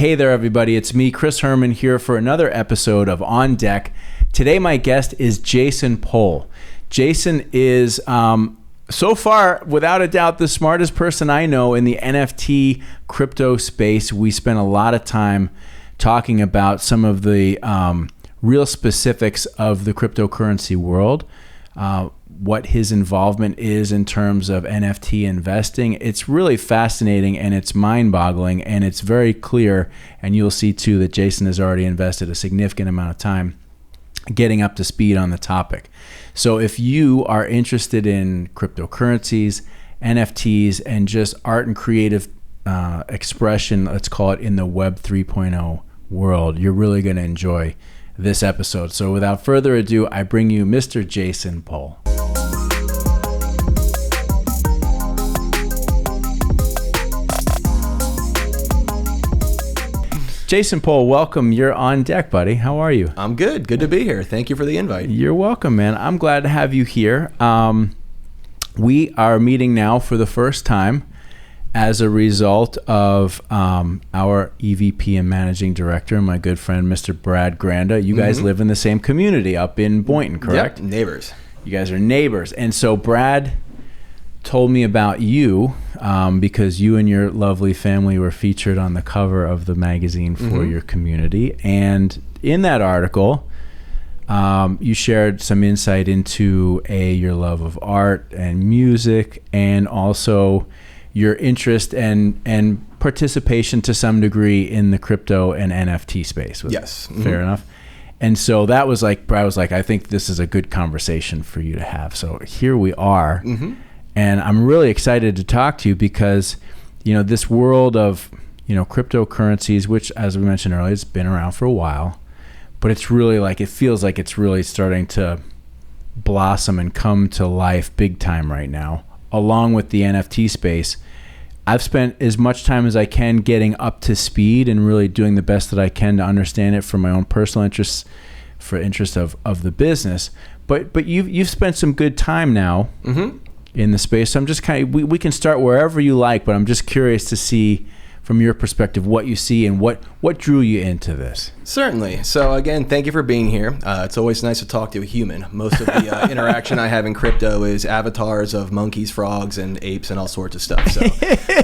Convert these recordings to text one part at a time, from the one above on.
Hey there, everybody. It's me, Chris Herman, here for another episode of On Deck. Today, my guest is Jason Pohl. Jason is, so far, without a doubt, the smartest person I know in the NFT crypto space. We spent a lot of time talking about some of the real specifics of the cryptocurrency world, what his involvement is in terms of NFT investing. It's really fascinating and it's mind-boggling, and it's very clear, and you'll see too that Jason has already invested a significant amount of time getting up to speed on the topic. So if you are interested in cryptocurrencies, NFTs, and just art and creative expression, let's call it, in the Web 3.0 world, you're really going to enjoy this episode. So without further ado, I bring you Mr. Jason Pohl. Jason Pohl, welcome. You're on deck, buddy. How are you? I'm good. Good to be here. Thank you for the invite. You're welcome, man. I'm glad to have you here. We are meeting now for the first time as a result of our EVP and Managing Director, my good friend, Mr. Brad Granda. You guys live in the same community up in Boynton, correct? Yep, neighbors. You guys are neighbors. And so Brad told me about you because you and your lovely family were featured on the cover of the magazine for your community. And in that article, you shared some insight into your love of art and music, and also your interest and participation to some degree in the crypto and NFT space. Yes. Fair enough. And so that was like, I was like, I think this is a good conversation for you to have. So here we are. And I'm really excited to talk to you because, you know, this world of, you know, cryptocurrencies, which, as we mentioned earlier, it's been around for a while, but it's really like, it feels like it's really starting to blossom and come to life big time right now, along with the NFT space. I've spent as much time as I can getting up to speed and really doing the best that I can to understand it for my own personal interests, for interest of the business. But you've spent some good time now in the space. So I'm just kind of, we can start wherever you like, but I'm just curious to see from your perspective what you see and what drew you into this. Certainly. So again, thank you for being here. It's always nice to talk to a human. Most of the interaction I have in crypto is avatars of monkeys, frogs, and apes and all sorts of stuff. So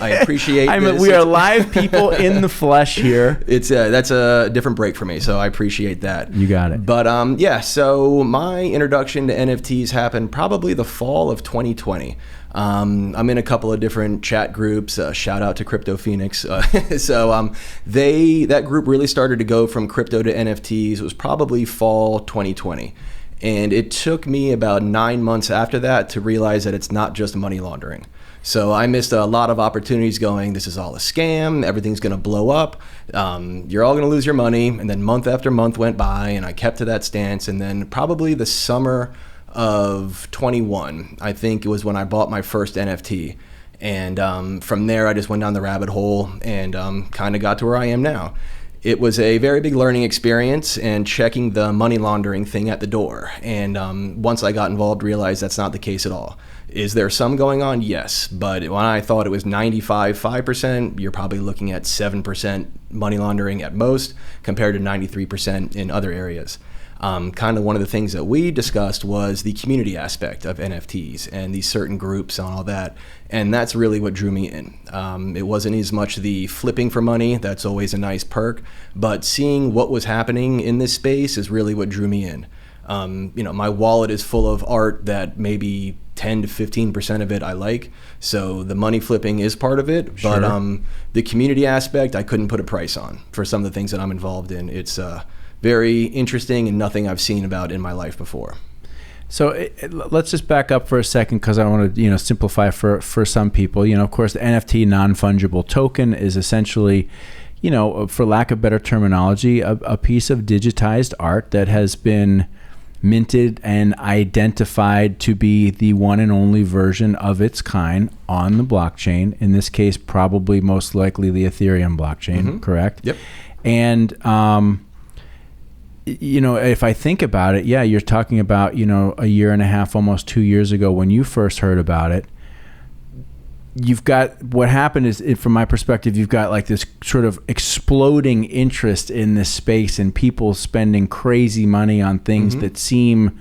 I appreciate this. We are live people in the flesh here. That's a different break for me, so I appreciate that. You got it. But yeah, so my introduction to NFTs happened probably the fall of 2020. I'm in a couple of different chat groups. Shout out to Crypto Phoenix. So that group really started to go from crypto to NFTs. It was probably fall 2020. And it took me about 9 months after that to realize that it's not just money laundering. So I missed a lot of opportunities going, this is all a scam, everything's going to blow up, you're all going to lose your money. And then month after month went by, and I kept to that stance. And then probably the summer of 21, I think it was when I bought my first NFT. And from there, I just went down the rabbit hole and kind of got to where I am now. It was a very big learning experience and checking the money laundering thing at the door. And once I got involved, realized that's not the case at all. Is there some going on? Yes. But when I thought it was 5%, you're probably looking at 7% money laundering at most, compared to 93% in other areas. Kind of one of the things that we discussed was the community aspect of NFTs and these certain groups and all that. And that's really what drew me in. It wasn't as much the flipping for money. That's always a nice perk. But seeing what was happening in this space is really what drew me in. You know, my wallet is full of art that maybe 10 to 15% of it I like. So the money flipping is part of it. Sure. But the community aspect, I couldn't put a price on for some of the things that I'm involved in. It's very interesting and nothing I've seen about in my life before. So let's just back up for a second, because I want to, simplify for some people. Of course, the NFT, non-fungible token, is essentially, for lack of better terminology, a piece of digitized art that has been minted and identified to be the one and only version of its kind on the blockchain. In this case, probably most likely the Ethereum blockchain, correct? Yep. And if I think about it, yeah, you're talking about, a year and a half, almost 2 years ago when you first heard about it. you've got, what happened is, from my perspective, you've got like this sort of exploding interest in this space and people spending crazy money on things that seem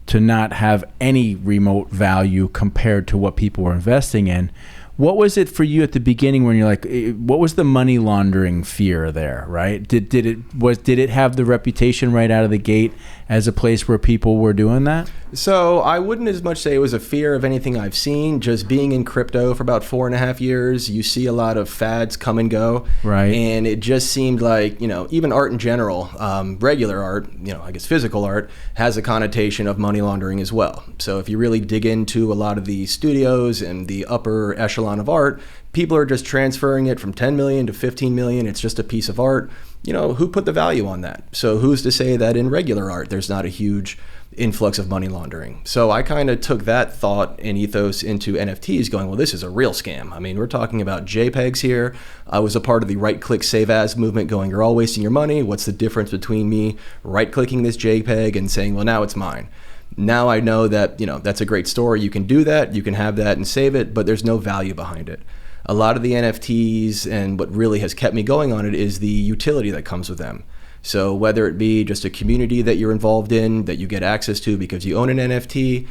to not have any remote value compared to what people were investing in. What was it for you at the beginning when you're like, what was the money laundering fear there, right? Did it have the reputation right out of the gate as a place where people were doing that? So I wouldn't as much say it was a fear of anything I've seen. Just being in crypto for about 4.5 years, you see a lot of fads come and go. Right. And it just seemed like, even art in general, regular art, I guess physical art, has a connotation of money laundering as well. So if you really dig into a lot of the studios and the upper echelon of art, people are just transferring it from 10 million to 15 million. It's just a piece of art. Who put the value on that? So who's to say that in regular art, there's not a huge influx of money laundering? So I kind of took that thought and ethos into NFTs going, well, this is a real scam. I mean, we're talking about JPEGs here. I was a part of the right-click save as movement going, you're all wasting your money. What's the difference between me right-clicking this JPEG and saying, well, now it's mine? Now I know that, that's a great story. You can do that. You can have that and save it, but there's no value behind it. A lot of the NFTs, and what really has kept me going on it, is the utility that comes with them. So whether it be just a community that you're involved in that you get access to because you own an NFT,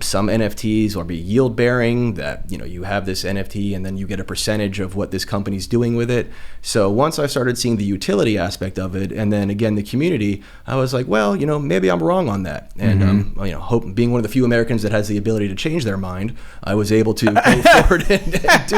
some NFTs will be yield bearing, that you have this NFT and then you get a percentage of what this company's doing with it. So once I started seeing the utility aspect of it, and then again the community, I was like, well, maybe I'm wrong on that. And being one of the few Americans that has the ability to change their mind, I was able to go forward and do that.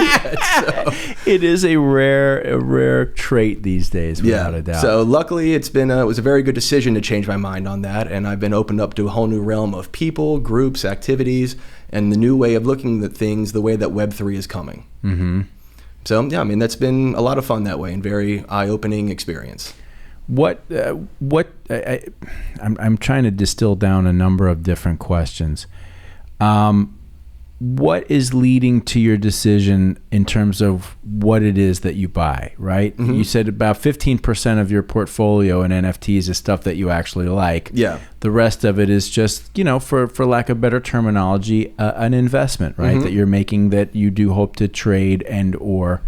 So it is a rare trait these days, without a doubt. So luckily, it was a very good decision to change my mind on that, and I've been opened up to a whole new realm of people, groups, activities, and the new way of looking at things, the way that Web3 is coming. So that's been a lot of fun that way, and very eye-opening experience. I'm trying to distill down a number of different questions. What is leading to your decision in terms of what it is that you buy, right? You said about 15% of your portfolio in NFTs is stuff that you actually like. Yeah. The rest of it is just, for lack of better terminology, an investment, right? That you're making, that you do hope to trade and or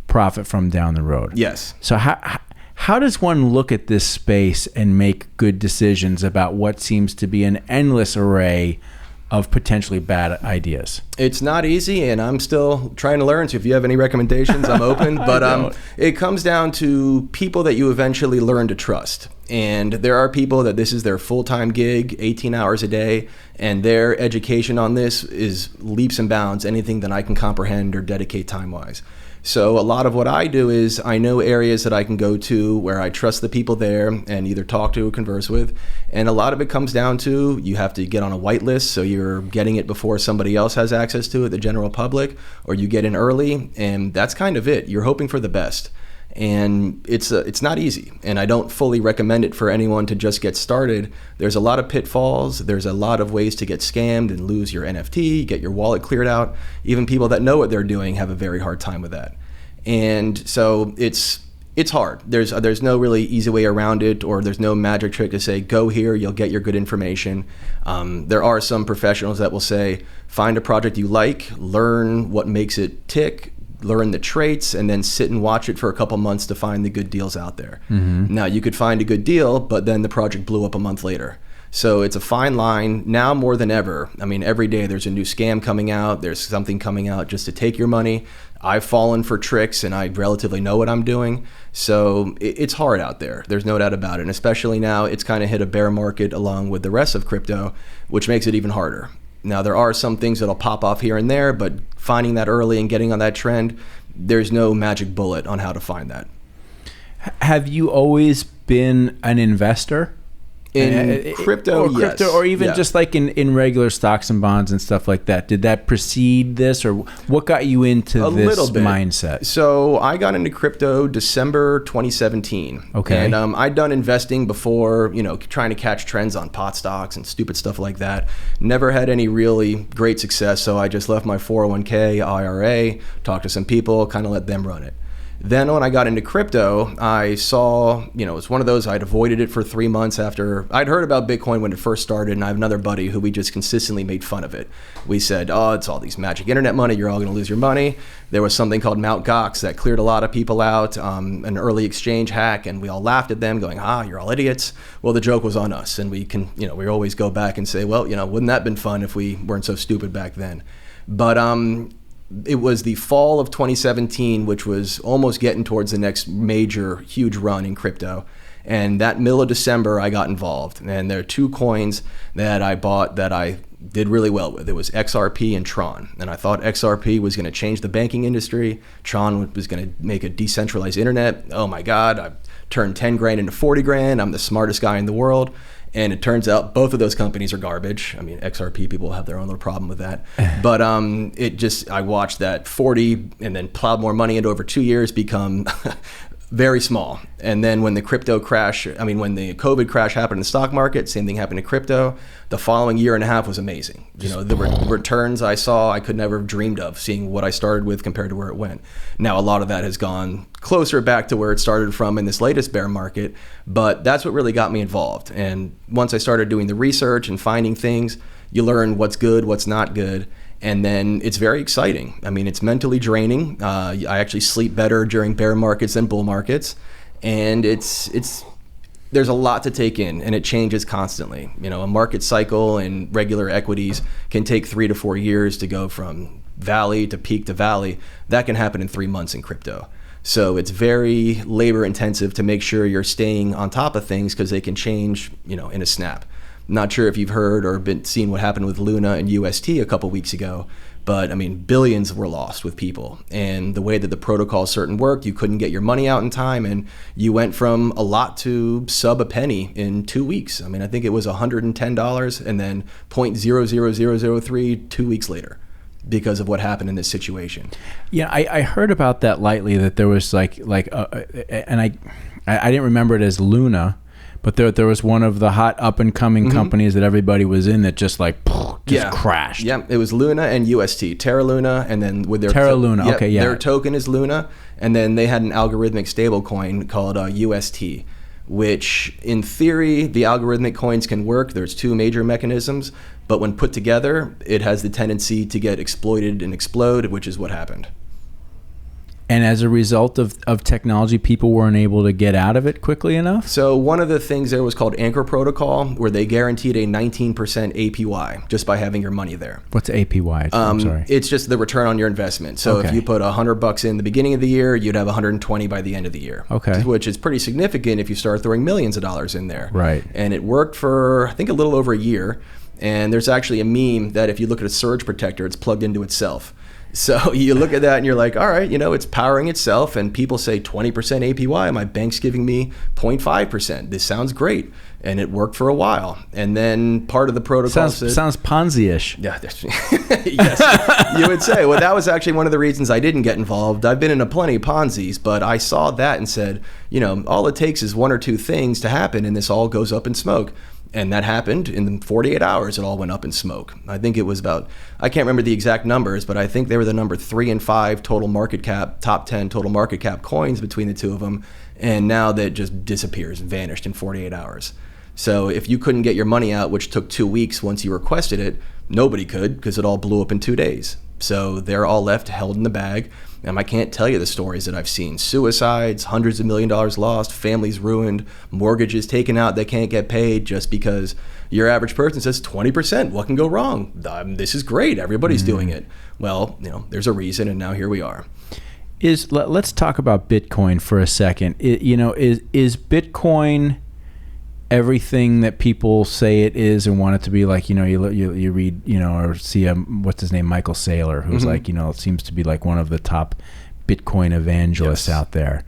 profit from down the road. Yes. So how does one look at this space and make good decisions about what seems to be an endless array of potentially bad ideas? It's not easy, and I'm still trying to learn. So if you have any recommendations, I'm open. But it comes down to people that you eventually learn to trust. And there are people that this is their full-time gig, 18 hours a day, and their education on this is leaps and bounds anything that I can comprehend or dedicate time-wise. So a lot of what I do is I know areas that I can go to where I trust the people there and either talk to or converse with. And a lot of it comes down to you have to get on a whitelist, so you're getting it before somebody else has access to it, the general public, or you get in early, and that's kind of it. You're hoping for the best. And it's not easy, and I don't fully recommend it for anyone to just get started. There's a lot of pitfalls. There's a lot of ways to get scammed and lose your NFT, get your wallet cleared out. Even people that know what they're doing have a very hard time with that. And so it's hard. There's no really easy way around it, or there's no magic trick to say, go here, you'll get your good information. There are some professionals that will say, find a project you like, learn what makes it tick, learn the traits, and then sit and watch it for a couple months to find the good deals out there. Now, you could find a good deal, but then the project blew up a month later. So it's a fine line now more than ever. I mean, every day there's a new scam coming out. There's something coming out just to take your money. I've fallen for tricks, and I relatively know what I'm doing. So it's hard out there. There's no doubt about it. And especially now, it's kind of hit a bear market along with the rest of crypto, which makes it even harder. Now, there are some things that'll pop off here and there, but finding that early and getting on that trend, there's no magic bullet on how to find that. Have you always been an investor? In crypto, yes. Or even just like in regular stocks and bonds and stuff like that. Did that precede this, or what got you into this mindset? So I got into crypto December 2017. Okay. And I'd done investing before, trying to catch trends on pot stocks and stupid stuff like that. Never had any really great success, so I just left my 401k, IRA, talked to some people, kind of let them run it. Then when I got into crypto, I saw, it's one of those, I'd avoided it for 3 months after I'd heard about Bitcoin when it first started. And I have another buddy who we just consistently made fun of it. We said, oh, it's all these magic internet money. You're all going to lose your money. There was something called Mt. Gox that cleared a lot of people out, an early exchange hack. And we all laughed at them going, you're all idiots. Well, the joke was on us. And we always go back and say, well, wouldn't that have been fun if we weren't so stupid back then? But it was the fall of 2017, which was almost getting towards the next major, huge run in crypto. And that middle of December, I got involved. And there are 2 coins that I bought that I did really well with. It was Xrp and Tron. And I thought Xrp was going to change the banking industry. Tron was going to make a decentralized internet. Oh my God, I turned 10 grand into 40 grand. I'm the smartest guy in the world. And it turns out both of those companies are garbage. I mean, XRP people have their own little problem with that. But I watched that 40 and then plowed more money into over 2 years become very small. And then when the when the COVID crash happened in the stock market, same thing happened to crypto. The following year and a half was amazing. The returns I saw, I could never have dreamed of seeing what I started with compared to where it went. Now, a lot of that has gone closer back to where it started from in this latest bear market, but that's what really got me involved. And once I started doing the research and finding things, you learn what's good, what's not good. And then it's very exciting. I mean, it's mentally draining. I actually sleep better during bear markets than bull markets. And there's a lot to take in, and it changes constantly. A market cycle in regular equities can take 3 to 4 years to go from valley to peak to valley. That can happen in 3 months in crypto. So it's very labor intensive to make sure you're staying on top of things because they can change, in a snap. Not sure if you've heard or seen what happened with Luna and UST a couple weeks ago, but I mean, billions were lost with people. And the way that the protocol certain worked, you couldn't get your money out in time, and you went from a lot to sub a penny in 2 weeks. I mean, I think it was $110 and then 0.00003 2 weeks later because of what happened in this situation. Yeah, I heard about that lightly, that there was and I didn't remember it as Luna, but there was one of the hot up and coming companies that everybody was in that just crashed. Yeah, it was Luna and UST, Terra Luna, and then with their Terra Luna. Okay, yeah. Their token is Luna, and then they had an algorithmic stablecoin called UST, which in theory the algorithmic coins can work. There's 2 major mechanisms, but when put together, it has the tendency to get exploited and explode, which is what happened. And as a result of technology, people weren't able to get out of it quickly enough? So one of the things there was called Anchor Protocol, where they guaranteed a 19% APY just by having your money there. What's APY? I'm sorry. It's just the return on your investment. So if you put $100 in the beginning of the year, you'd have 120 by the end of the year. Okay. Which is pretty significant if you start throwing millions of dollars in there. Right. And it worked for, I think, a little over a year. And there's actually a meme that if you look at a surge protector, it's plugged into itself. So you look at that and you're like, all right, it's powering itself, and people say 20% APY, my bank's giving me 0.5%. This sounds great. And it worked for a while. And then part of the protocol sounds Ponzi-ish. Yeah, yes, you would say. Well, that was actually one of the reasons I didn't get involved. I've been in plenty of Ponzi's, but I saw that and said, all it takes is 1 or 2 things to happen and this all goes up in smoke. And that happened in 48 hours. It all went up in smoke. I think it was about, I can't remember the exact numbers, but I think they were the number 3 and 5 total market cap, top 10 total market cap coins between the 2 of them. And now that just disappears, vanished in 48 hours. So if you couldn't get your money out, which took 2 weeks once you requested it, nobody could because it all blew up in 2 days. So they're all left held in the bag. And I can't tell you the stories that I've seen. Suicides, hundreds of $millions lost, families ruined, mortgages taken out that can't get paid just because your average person says 20%. What can go wrong? This is great. Everybody's doing it. Well, there's a reason, and now here we are. Let's talk about Bitcoin for a second. Is Bitcoin everything that people say it is and want it to be? Like, you read, or see what's his name, Michael Saylor, who's seems to be like one of the top Bitcoin evangelists out there.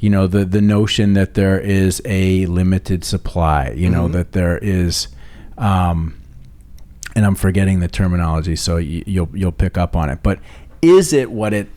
The notion that there is a limited supply, that there is, and I'm forgetting the terminology, so you'll pick up on it. But is it what it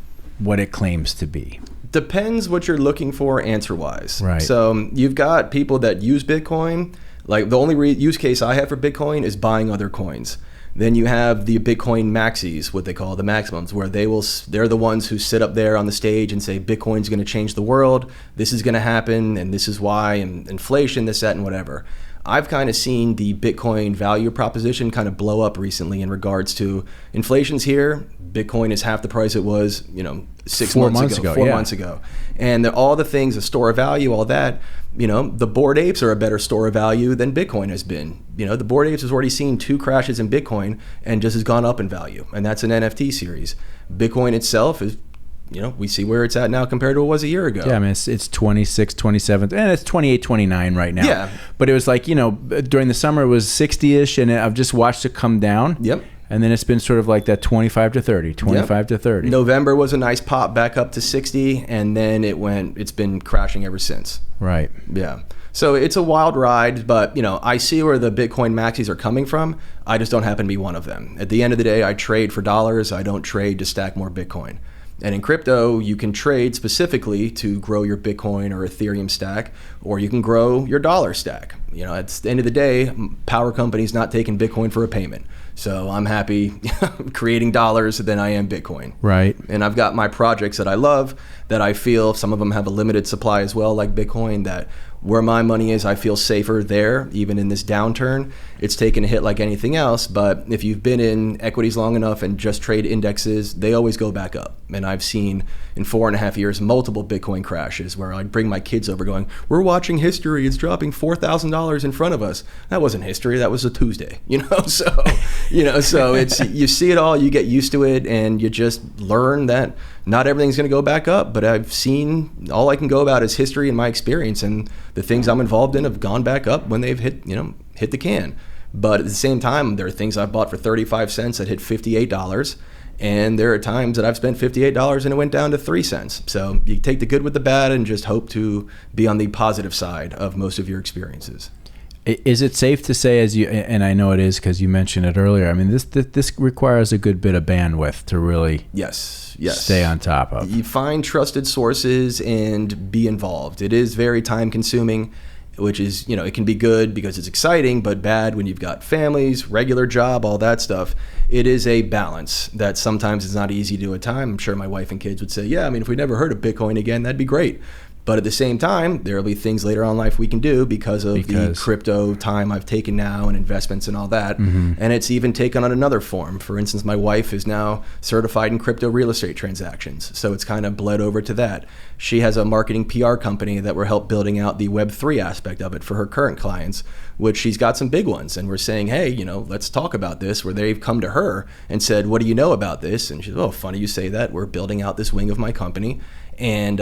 claims to be? Depends what you're looking for answer-wise. Right. So you've got people that use Bitcoin. Like the only use case I have for Bitcoin is buying other coins. Then you have the Bitcoin maxis, what they call the maximums, where they're the ones who sit up there on the stage and say Bitcoin's going to change the world, this is going to happen, and this is why, and inflation, this, that, and whatever. I've kind of seen the Bitcoin value proposition kind of blow up recently in regards to inflation's here. Bitcoin is half the price it was, 4 months ago. And all the things, the store of value, all that, the Bored Apes are a better store of value than Bitcoin has been. The Bored Apes has already seen 2 crashes in Bitcoin and just has gone up in value. And that's an NFT series. Bitcoin itself is, we see where it's at now compared to what it was a year ago. Yeah, I mean, it's 26, 27, and it's 28, 29 right now. Yeah. But it was like, during the summer it was 60-ish, and I've just watched it come down. Yep. And then it's been sort of like that 25 to 30, 25 to 30. November was a nice pop back up to 60, and then it's been crashing ever since. Right. Yeah. So it's a wild ride, but I see where the Bitcoin maxis are coming from. I just don't happen to be one of them. At the end of the day, I trade for dollars. I don't trade to stack more Bitcoin. And in crypto, you can trade specifically to grow your Bitcoin or Ethereum stack, or you can grow your dollar stack. At the end of the day, power companies not taking Bitcoin for a payment. So I'm happy creating dollars than I am Bitcoin. Right. And I've got my projects that I love that I feel some of them have a limited supply as well, like Bitcoin, that where my money is, I feel safer there, even in this downturn. It's taken a hit like anything else, but if you've been in equities long enough and just trade indexes, they always go back up. And I've seen in 4.5 years multiple Bitcoin crashes where I'd bring my kids over going, we're watching history, it's dropping $4,000 in front of us. That wasn't history, that was a Tuesday, so it's, you see it all, you get used to it, and you just learn that not everything's going to go back up, but I've seen, all I can go about is history and my experience, and the things I'm involved in have gone back up when they've hit the can. But at the same time, there are things I've bought for 35 cents that hit $58, and there are times that I've spent $58 and it went down to 3 cents. So you take the good with the bad and just hope to be on the positive side of most of your experiences. Is it safe to say, and I know it is because you mentioned it earlier, I mean, this requires a good bit of bandwidth to really stay on top of. You find trusted sources and be involved. It is very time consuming, which is, it can be good because it's exciting, but bad when you've got families, regular job, all that stuff. It is a balance that sometimes is not easy to do at time. I'm sure my wife and kids would say, yeah, I mean, if we never heard of Bitcoin again, that'd be great. But at the same time, there will be things later on in life we can do because the crypto time I've taken now and investments and all that. Mm-hmm. And it's even taken on another form. For instance, my wife is now certified in crypto real estate transactions. So it's kind of bled over to that. She has a marketing PR company that we're helping building out the Web3 aspect of it for her current clients, which she's got some big ones. And we're saying, hey, let's talk about this, where they've come to her and said, what do you know about this? And she's, oh, funny you say that. We're building out this wing of my company. And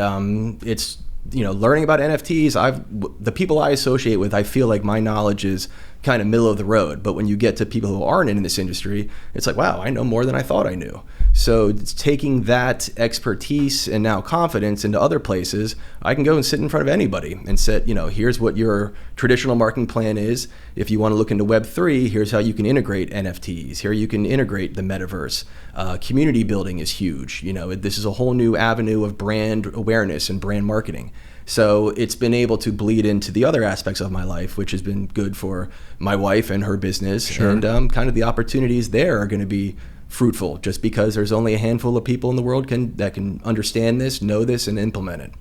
it's, learning about NFTs, the people I associate with, I feel like my knowledge is kind of middle of the road. But when you get to people who aren't in this industry, it's like, wow, I know more than I thought I knew. So it's taking that expertise and now confidence into other places. I can go and sit in front of anybody and say, here's what your traditional marketing plan is. If you want to look into Web3, here's how you can integrate NFTs. Here you can integrate the metaverse. Community building is huge. This is a whole new avenue of brand awareness and brand marketing. So it's been able to bleed into the other aspects of my life, which has been good for my wife and her business. Sure. And kind of the opportunities there are going to be fruitful just because there's only a handful of people in the world that can understand this, know this, and implement it.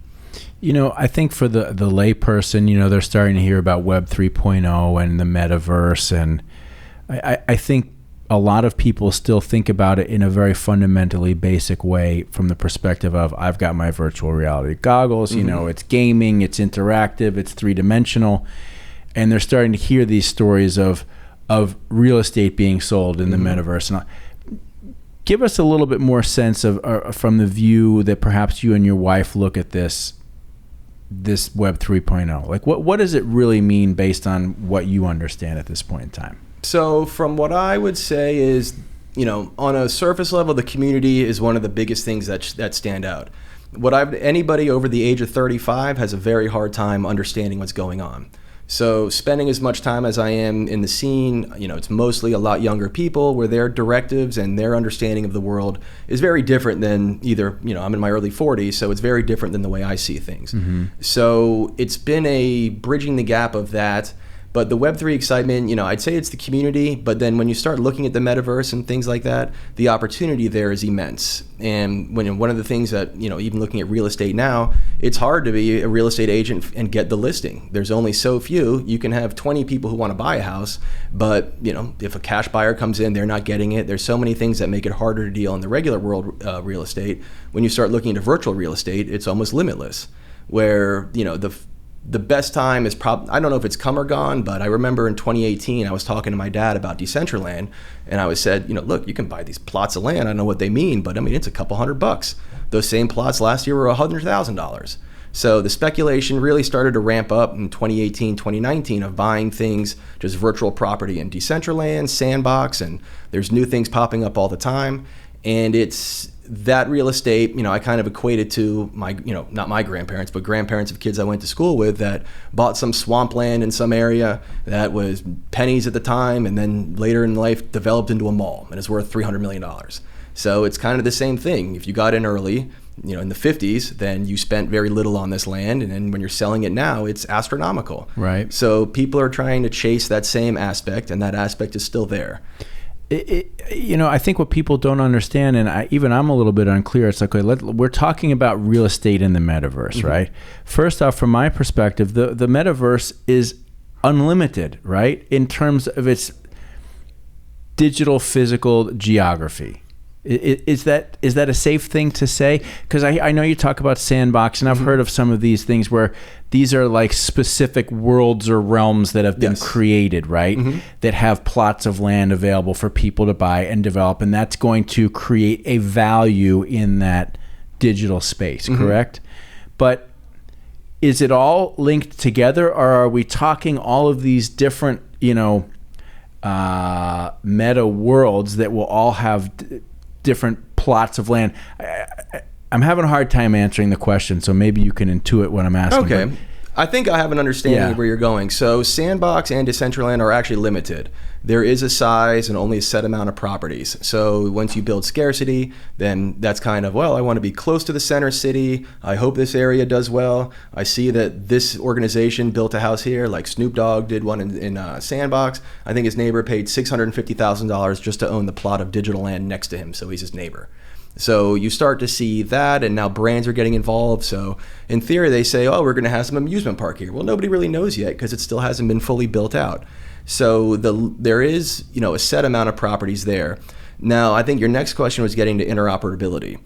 I think for the lay person, they're starting to hear about Web 3.0 and the metaverse. And I think a lot of people still think about it in a very fundamentally basic way from the perspective of, I've got my virtual reality goggles, mm-hmm. It's gaming, it's interactive, it's 3-dimensional. And they're starting to hear these stories of real estate being sold in the mm-hmm. metaverse. And give us a little bit more sense of from the view that perhaps you and your wife look at this Web 3.0. Like, what does it really mean based on what you understand at this point in time? So from what I would say is, on a surface level, the community is one of the biggest things that stand out. Anybody over the age of 35 has a very hard time understanding what's going on. So spending as much time as I am in the scene, it's mostly a lot younger people where their directives and their understanding of the world is very different than either, I'm in my early 40s, so it's very different than the way I see things. Mm-hmm. So it's been a bridging the gap of that. But the Web3 excitement, I'd say it's the community, but then when you start looking at the metaverse and things like that, the opportunity there is immense. And one of the things that, even looking at real estate now, it's hard to be a real estate agent and get the listing. There's only so few. You can have 20 people who want to buy a house, but if a cash buyer comes in, they're not getting it. There's so many things that make it harder to deal in the regular world real estate. When you start looking into virtual real estate, it's almost limitless, where, the best time is probably, I don't know if it's come or gone, but I remember in 2018, I was talking to my dad about Decentraland, and I said, look, you can buy these plots of land. I don't know what they mean, but it's a couple $100. Those same plots last year were $100,000. So the speculation really started to ramp up in 2018, 2019 of buying things, just virtual property in Decentraland, Sandbox, and there's new things popping up all the time. And it's that real estate, I kind of equated to my, not my grandparents, but grandparents of kids I went to school with that bought some swampland in some area that was pennies at the time, and then later in life developed into a mall and is worth $300 million. So it's kind of the same thing. If you got in early, in the 50s, then you spent very little on this land, and then when you're selling it now, it's astronomical. Right. So people are trying to chase that same aspect, and that aspect is still there. I think what people don't understand, and I'm a little bit unclear. It's like, we're talking about real estate in the metaverse, mm-hmm. right? First off, from my perspective, the metaverse is unlimited, right? In terms of its digital physical geography. Is that a safe thing to say? Because I know you talk about Sandbox, and I've mm-hmm. heard of some of these things where these are like specific worlds or realms that have been yes. created, right? Mm-hmm. That have plots of land available for people to buy and develop, and that's going to create a value in that digital space, mm-hmm. correct? But is it all linked together, or are we talking all of these different, meta worlds that will all have different plots of land? I'm having a hard time answering the question, so maybe you can intuit what I'm asking. Okay. But I think I have an understanding Yeah. of where you're going. So Sandbox and Decentraland are actually limited. There is a size and only a set amount of properties. So once you build scarcity, then that's kind of, well, I want to be close to the center city. I hope this area does well. I see that this organization built a house here, like Snoop Dogg did one in Sandbox. I think his neighbor paid $650,000 just to own the plot of digital land next to him, so he's his neighbor. So you start to see that, and now brands are getting involved. So in theory, they say, oh, we're going to have some amusement park here. Well, nobody really knows yet because it still hasn't been fully built out. So there is, a set amount of properties there. Now, I think your next question was getting to interoperability.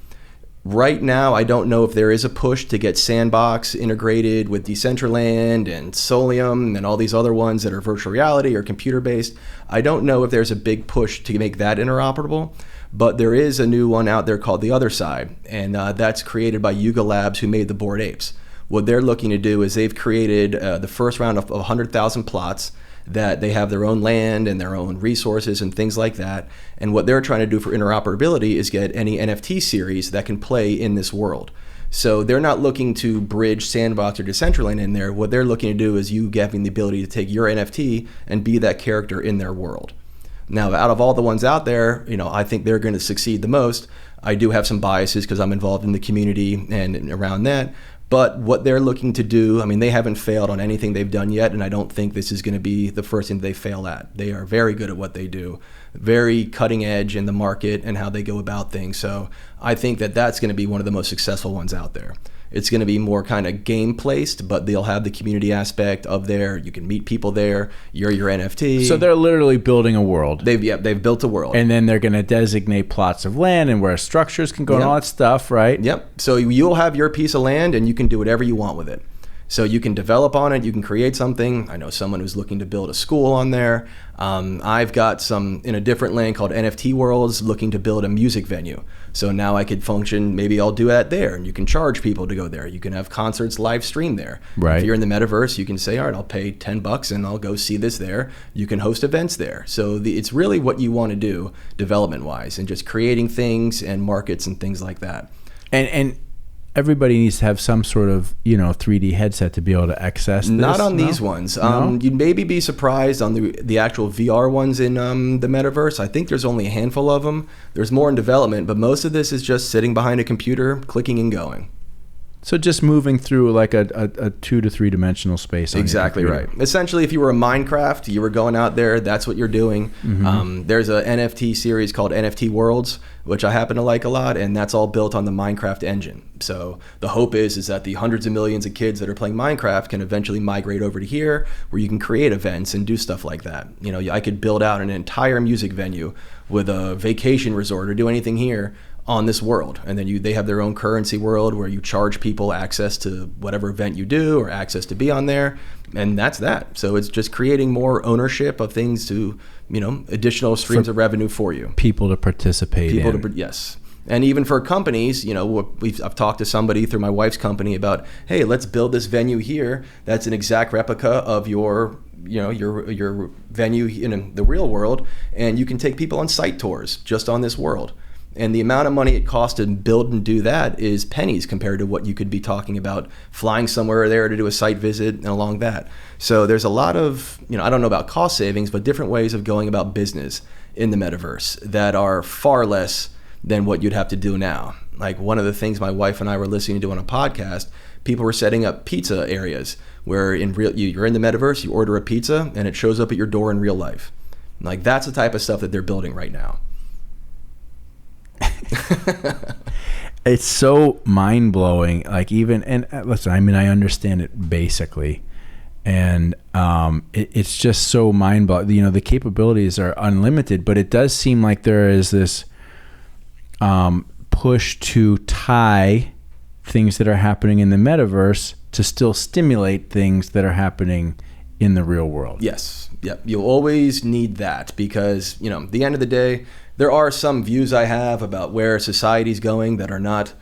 Right now, I don't know if there is a push to get Sandbox integrated with Decentraland and Solium and all these other ones that are virtual reality or computer-based. I don't know if there's a big push to make that interoperable. But there is a new one out there called The Other Side, and that's created by Yuga Labs, who made the Bored Apes. What they're looking to do is they've created the first round of 100,000 plots that they have their own land and their own resources and things like that. And what they're trying to do for interoperability is get any NFT series that can play in this world. So they're not looking to bridge Sandbox or Decentraland in there. What they're looking to do is you having the ability to take your NFT and be that character in their world. Now, out of all the ones out there, I think they're going to succeed the most. I do have some biases because I'm involved in the community and around that. But what they're looking to do, they haven't failed on anything they've done yet, and I don't think this is going to be the first thing they fail at. They are very good at what they do, very cutting edge in the market and how they go about things. So I think that that's going to be one of the most successful ones out there. It's going to be more kind of game placed, but they'll have the community aspect of there. You can meet people there. You're your NFT. So they're literally building a world. They've built a world. And then they're going to designate plots of land and where structures can go and all that stuff, right? Yep. So you'll have your piece of land and you can do whatever you want with it. So you can develop on it, you can create something. I know someone who's looking to build a school on there. I've got some in a different land called NFT Worlds looking to build a music venue. So now I could function, maybe I'll do that there, and you can charge people to go there. You can have concerts live stream there. Right. If you're in the metaverse, you can say, all right, I'll pay $10 and I'll go see this there. You can host events there. So it's really what you want to do development-wise and just creating things and markets and things like that. And everybody needs to have some sort of 3D headset to be able to access this. Not on these ones. No? You'd maybe be surprised on the actual VR ones in the metaverse. I think there's only a handful of them. There's more in development, but most of this is just sitting behind a computer, clicking and going. So just moving through like a 2 to 3 dimensional space. Exactly right. Essentially, if you were a Minecraft, you were going out there, that's what you're doing. There's a NFT series called NFT Worlds, which I happen to like a lot, and that's all built on the Minecraft engine. So the hope is that the hundreds of millions of kids that are playing Minecraft can eventually migrate over to here, where you can create events and do stuff like that. You know, I could build out an entire music venue with a vacation resort or do anything here on this world, and then they have their own currency world where you charge people access to whatever event you do or access to be on there, and that's that. So it's just creating more ownership of things to, you know, additional streams of revenue for you. People to participate in. Yes. And even for companies, you know, I've talked to somebody through my wife's company about, hey, let's build this venue here that's an exact replica of your venue in the real world, and you can take people on site tours just on this world. And the amount of money it costs to build and do that is pennies compared to what you could be talking about flying somewhere there to do a site visit and along that. So there's a lot of, you know, I don't know about cost savings, but different ways of going about business in the metaverse that are far less than what you'd have to do now. Like one of the things my wife and I were listening to on a podcast, people were setting up pizza areas where you're in the metaverse, you order a pizza and it shows up at your door in real life. Like that's the type of stuff that they're building right now. It's so mind-blowing. Like even, and listen, I mean, I understand it basically, and it's just so mind-blowing. You know, the capabilities are unlimited, but it does seem like there is this push to tie things that are happening in the metaverse to still stimulate things that are happening in the real world. Yes. Yep. You'll always need that because, you know, at the end of the day, there are some views I have about where society's going that are not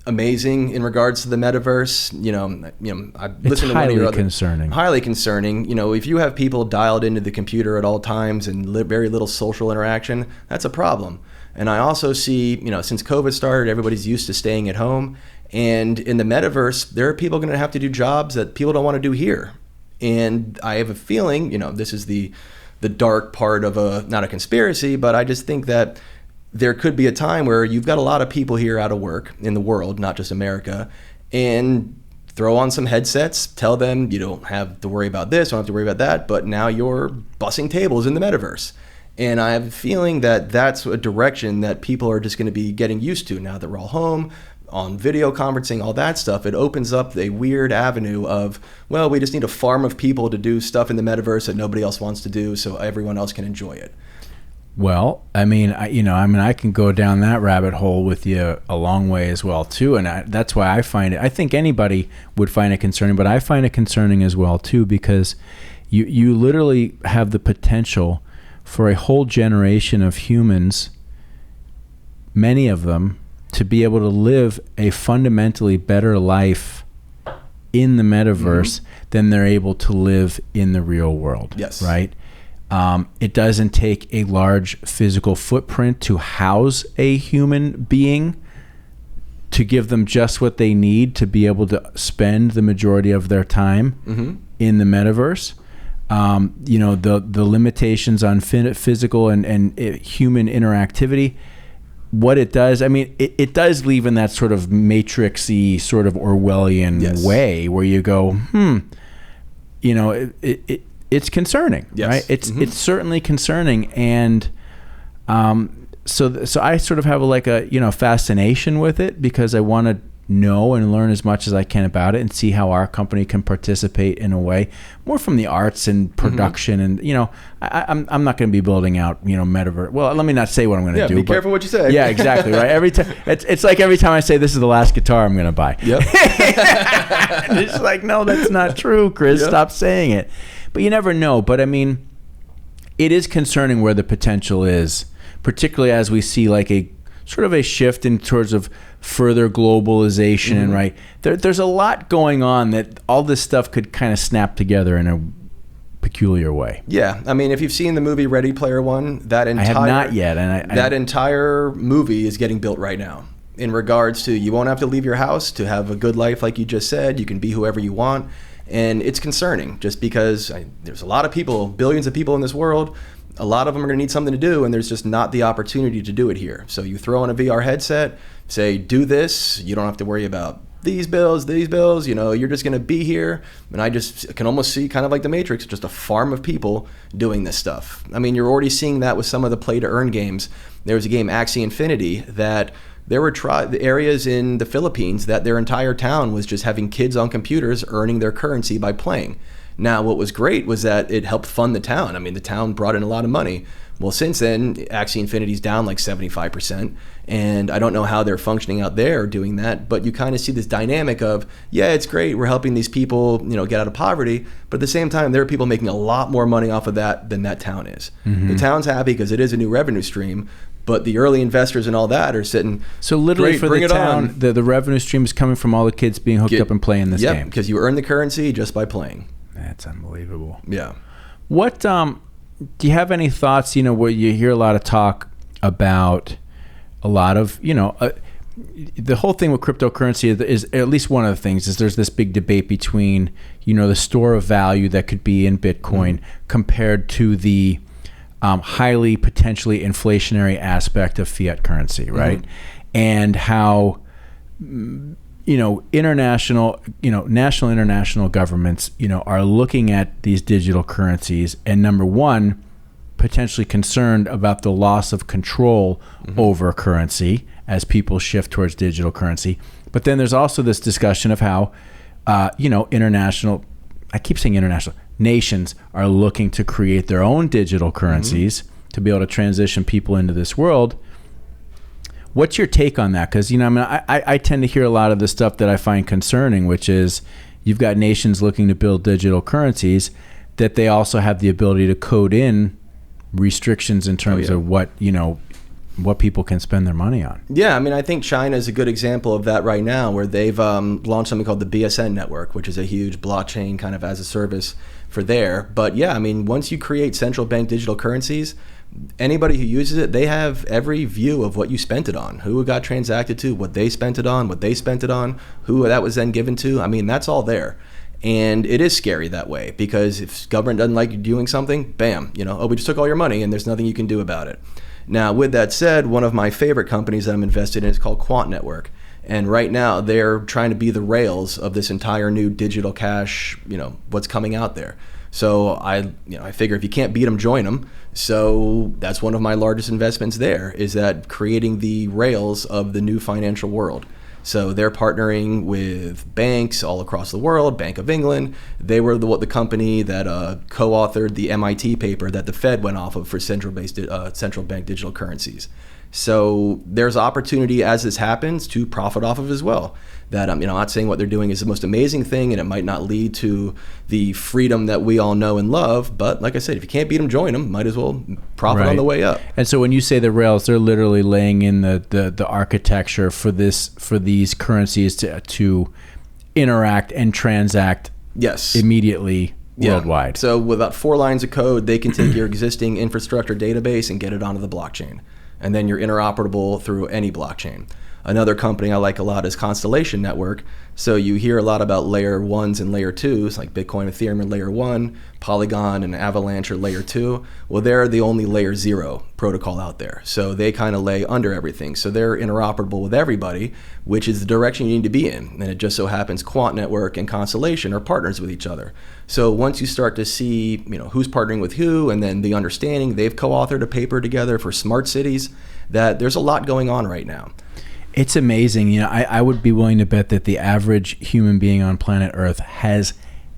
amazing in regards to the metaverse. I listen to one of your other, highly concerning. You know, if you have people dialed into the computer at all times and very little social interaction, that's a problem. And I also see, you know, since COVID started, everybody's used to staying at home. And in the metaverse, there are people going to have to do jobs that people don't want to do here. And I have a feeling, you know, this is the dark part of not a conspiracy, but I just think that there could be a time where you've got a lot of people here out of work in the world, not just America, and throw on some headsets, tell them you don't have to worry about this, don't have to worry about that, but now you're bussing tables in the metaverse. And I have a feeling that that's a direction that people are just going to be getting used to now that we're all home, on video conferencing, all that stuff. It opens up a weird avenue of, well, we just need a farm of people to do stuff in the metaverse that nobody else wants to do so everyone else can enjoy it. Well, I mean, I can go down that rabbit hole with you a long way as well, too. And that's why I find it, I think anybody would find it concerning, but I find it concerning as well, too, because you literally have the potential for a whole generation of humans, many of them, to be able to live a fundamentally better life in the metaverse than they're able to live in the real world. Yes. Right? It doesn't take a large physical footprint to house a human being to give them just what they need to be able to spend the majority of their time in the metaverse. The limitations on physical and human interactivity. What it does, I mean, it does leave in that sort of matrixy, sort of Orwellian way where you go, it's concerning, right? It's certainly concerning, and so I sort of have a fascination with it because I want to know and learn as much as I can about it and see how our company can participate in a way more from the arts and production. And I'm not going to be building out metaverse. Well, let me not say what I'm going to do. Be careful what you say. Yeah, exactly. Right. Every time it's like every time I say this is the last guitar I'm going to buy. Yep. It's like, no, that's not true, Chris. Yep. Stop saying it. But you never know. But I mean, it is concerning where the potential is, particularly as we see like a sort of a shift in towards of further globalization, and right there's a lot going on that all this stuff could kind of snap together in a peculiar way. Yeah, I mean, if you've seen the movie Ready Player One, I have not yet, and that entire movie is getting built right now. In regards to, you won't have to leave your house to have a good life, like you just said. You can be whoever you want, and it's concerning just because there's a lot of people, billions of people in this world. A lot of them are going to need something to do, and there's just not the opportunity to do it here. So you throw on a VR headset, say, do this. You don't have to worry about these bills, you're just going to be here. And I just can almost see, kind of like the Matrix, just a farm of people doing this stuff. I mean, you're already seeing that with some of the play to earn games. There was a game, Axie Infinity, that there were areas in the Philippines that their entire town was just having kids on computers earning their currency by playing. Now, what was great was that it helped fund the town. I mean, the town brought in a lot of money. Well, since then, Axie Infinity's down like 75%, and I don't know how they're functioning out there doing that, but you kind of see this dynamic of, yeah, it's great, we're helping these people, get out of poverty, but at the same time, there are people making a lot more money off of that than that town is. The town's happy because it is a new revenue stream, but the early investors and all that are sitting. So literally for the town, the revenue stream is coming from all the kids being hooked up and playing this game. Because you earn the currency just by playing. That's unbelievable. Yeah. What do you have any thoughts? Where you hear a lot of talk about a lot of the whole thing with cryptocurrency is at least one of the things is there's this big debate between the store of value that could be in Bitcoin compared to the highly potentially inflationary aspect of fiat currency, right? And how national international governments, are looking at these digital currencies and number one, potentially concerned about the loss of control over currency as people shift towards digital currency. But then there's also this discussion of how, international nations are looking to create their own digital currencies to be able to transition people into this world. What's your take on that? Because, I tend to hear a lot of the stuff that I find concerning, which is you've got nations looking to build digital currencies that they also have the ability to code in restrictions in terms of what people can spend their money on. Yeah, I think China is a good example of that right now, where they've launched something called the BSN network, which is a huge blockchain kind of as a service for there. But yeah, once you create central bank digital currencies, anybody who uses it, they have every view of what you spent it on, who it got transacted to, what they spent it on, who that was then given to. That's all there. And it is scary that way, because if government doesn't like you doing something, bam, we just took all your money and there's nothing you can do about it. Now, with that said, one of my favorite companies that I'm invested in is called Quant Network. And right now they're trying to be the rails of this entire new digital cash, what's coming out there. So I figure if you can't beat them, join them. So that's one of my largest investments there, is that creating the rails of the new financial world. So they're partnering with banks all across the world, Bank of England. They were the company that co-authored the MIT paper that the Fed went off of for central bank digital currencies. So there's opportunity as this happens to profit off of as well. That I'm not saying what they're doing is the most amazing thing, and it might not lead to the freedom that we all know and love. But like I said, if you can't beat them, join them. Might as well profit on the way up. And so when you say the rails, they're literally laying in the architecture for these currencies to interact and transact. Yes. Immediately. Worldwide. So with about 4 lines of code, they can take your existing infrastructure database and get it onto the blockchain. And then you're interoperable through any blockchain. Another company I like a lot is Constellation Network. So you hear a lot about layer 1s and layer 2s, like Bitcoin, Ethereum are layer 1, Polygon and Avalanche are layer 2. Well, they're the only layer 0 protocol out there. So they kind of lay under everything. So they're interoperable with everybody, which is the direction you need to be in. And it just so happens Quant Network and Constellation are partners with each other. So once you start to see, who's partnering with who, and then the understanding, they've co-authored a paper together for smart cities, that there's a lot going on right now. It's amazing. I would be willing to bet that the average human being on planet Earth has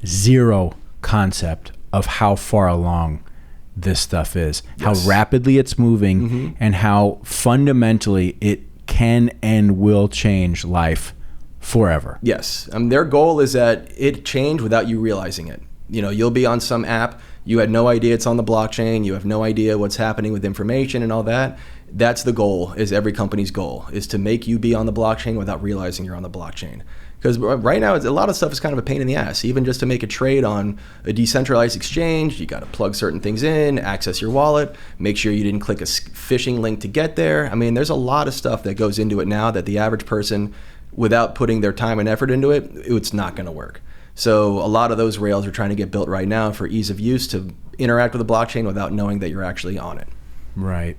zero concept of how far along this stuff is, how rapidly it's moving, and how fundamentally it can and will change life forever. Yes. Their goal is that it change without you realizing it. You'll be on some app, you had no idea it's on the blockchain, you have no idea what's happening with information and all that. That's the goal, is every company's goal, is to make you be on the blockchain without realizing you're on the blockchain. Because right now, a lot of stuff is kind of a pain in the ass. Even just to make a trade on a decentralized exchange, you got to plug certain things in, access your wallet, make sure you didn't click a phishing link to get there. There's a lot of stuff that goes into it now that the average person, without putting their time and effort into it, it's not going to work. So a lot of those rails are trying to get built right now for ease of use to interact with the blockchain without knowing that you're actually on it. Right.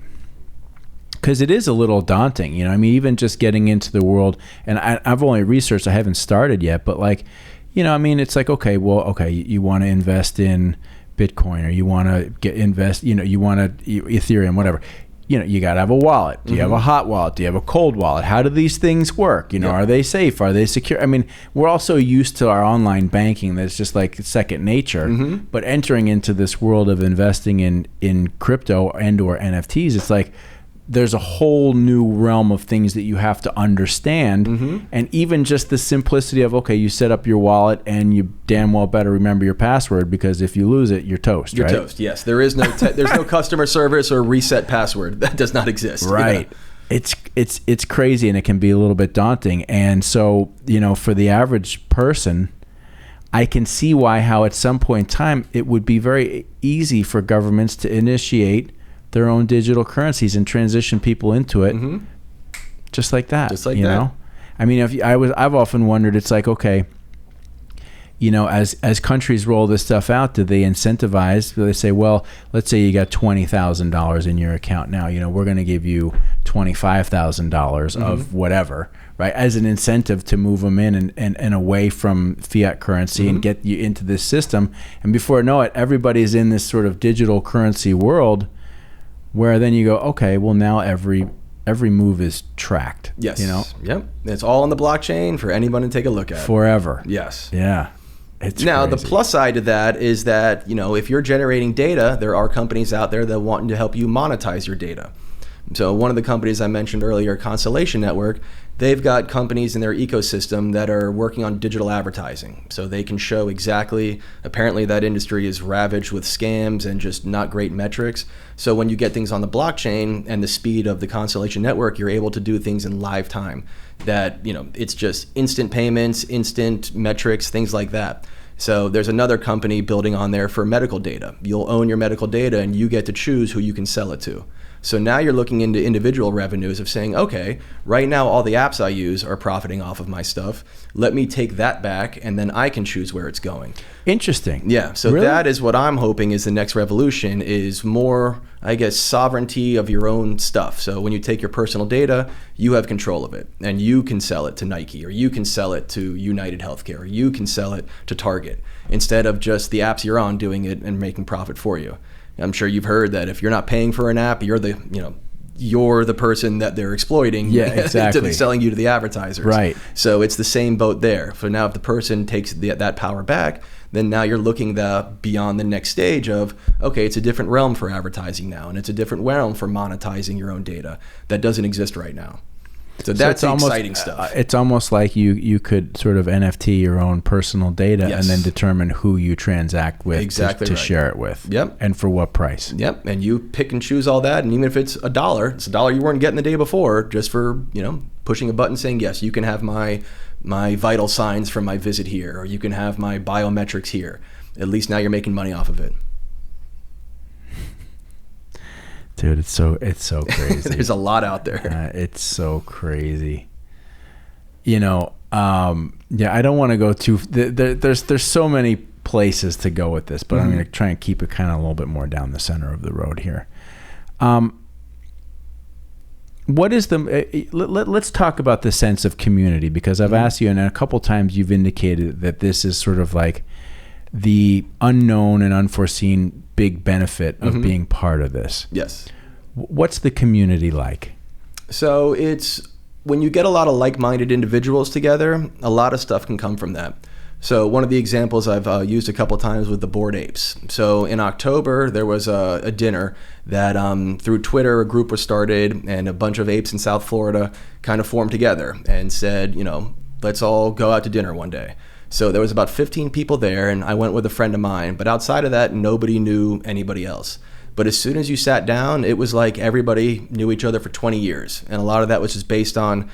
Because it is a little daunting, you know. I mean, even just getting into the world, and I've only researched, I haven't started yet, but like, you know, I mean, it's like, okay, you want to invest in Bitcoin, or you want to invest, you know, you want to Ethereum, whatever. You know, you got to have a wallet. Do you have a hot wallet? Do you have a cold wallet? How do these things work? You know, are they safe? Are they secure? I mean, we're all so used to our online banking that it's just like second nature. But entering into this world of investing in crypto and or NFTs, it's like, there's a whole new realm of things that you have to understand. And even just the simplicity of, okay, you set up your wallet and you damn well better remember your password, because if you lose it, you're toast, You're toast, yes. There is no there's no customer service or reset password. That does not exist. Right. Yeah. It's crazy, and it can be a little bit daunting. And so, you know, for the average person, I can see how at some point in time it would be very easy for governments to initiate their own digital currencies and transition people into it, just like that. Just like you know, I mean, I've often wondered. It's like, okay, you know, as countries roll this stuff out, do they incentivize? Do they say, well, let's say you got $20,000 in your account now. You know, we're going to give you $25,000 of whatever, right, as an incentive to move them in and away from fiat currency and get you into this system. And before I know it, everybody's in this sort of digital currency world, where then you go, okay, well, now every move is tracked. Yes. You know? Yep. It's all on the blockchain for anyone to take a look at. Forever. Yes. Yeah. It's now, crazy. The plus side to that is that, you know, if you're generating data, there are companies out there that want to help you monetize your data. So one of the companies I mentioned earlier, Constellation Network, they've got companies in their ecosystem that are working on digital advertising. So they can show exactly, apparently that industry is ravaged with scams and just not great metrics. So when you get things on the blockchain and the speed of the Constellation Network, you're able to do things in live time that, you know, it's just instant payments, instant metrics, things like that. So there's another company building on there for medical data. You'll own your medical data and you get to choose who you can sell it to. So now you're looking into individual revenues of saying, okay, right now all the apps I use are profiting off of my stuff. Let me take that back, and then I can choose where it's going. Interesting. Yeah, so really? That is what I'm hoping is the next revolution, is more, I guess, sovereignty of your own stuff. So when you take your personal data, you have control of it, and you can sell it to Nike, or you can sell it to United Healthcare, or you can sell it to Target, instead of just the apps you're on doing it and making profit for you. I'm sure you've heard that if you're not paying for an app, you're the person that they're exploiting. Yeah, exactly. Selling you to the advertisers. Right. So it's the same boat there. So now if the person takes that power back, then now you're looking beyond the next stage of, okay, it's a different realm for advertising now, and it's a different realm for monetizing your own data that doesn't exist right now. So that's exciting stuff. It's almost like you could sort of NFT your own personal data, Yes. and then determine who you transact with to right. share it with. Yep. And for what price. Yep. And you pick and choose all that. And even if it's $1, it's $1 you weren't getting the day before, just for, you know, pushing a button saying, yes, you can have my vital signs from my visit here, or you can have my biometrics here. At least now you're making money off of it. Dude, it's so crazy. There's a lot out there. It's so crazy. You know, yeah, I don't want to go too. There's so many places to go with this, but I'm going to try and keep it kind of a little bit more down the center of the road here. What is let's talk about the sense of community, because I've asked you, and a couple times you've indicated that this is sort of like the unknown and unforeseen big benefit of being part of this. Yes. What's the community like? So it's when you get a lot of like-minded individuals together, a lot of stuff can come from that. So one of the examples I've used a couple times with the Bored Apes. So in October, there was a dinner that through Twitter, a group was started, and a bunch of apes in South Florida kind of formed together and said, you know, let's all go out to dinner one day. So there was about 15 people there, and I went with a friend of mine. But outside of that, nobody knew anybody else. But as soon as you sat down, it was like everybody knew each other for 20 years. And a lot of that was just based on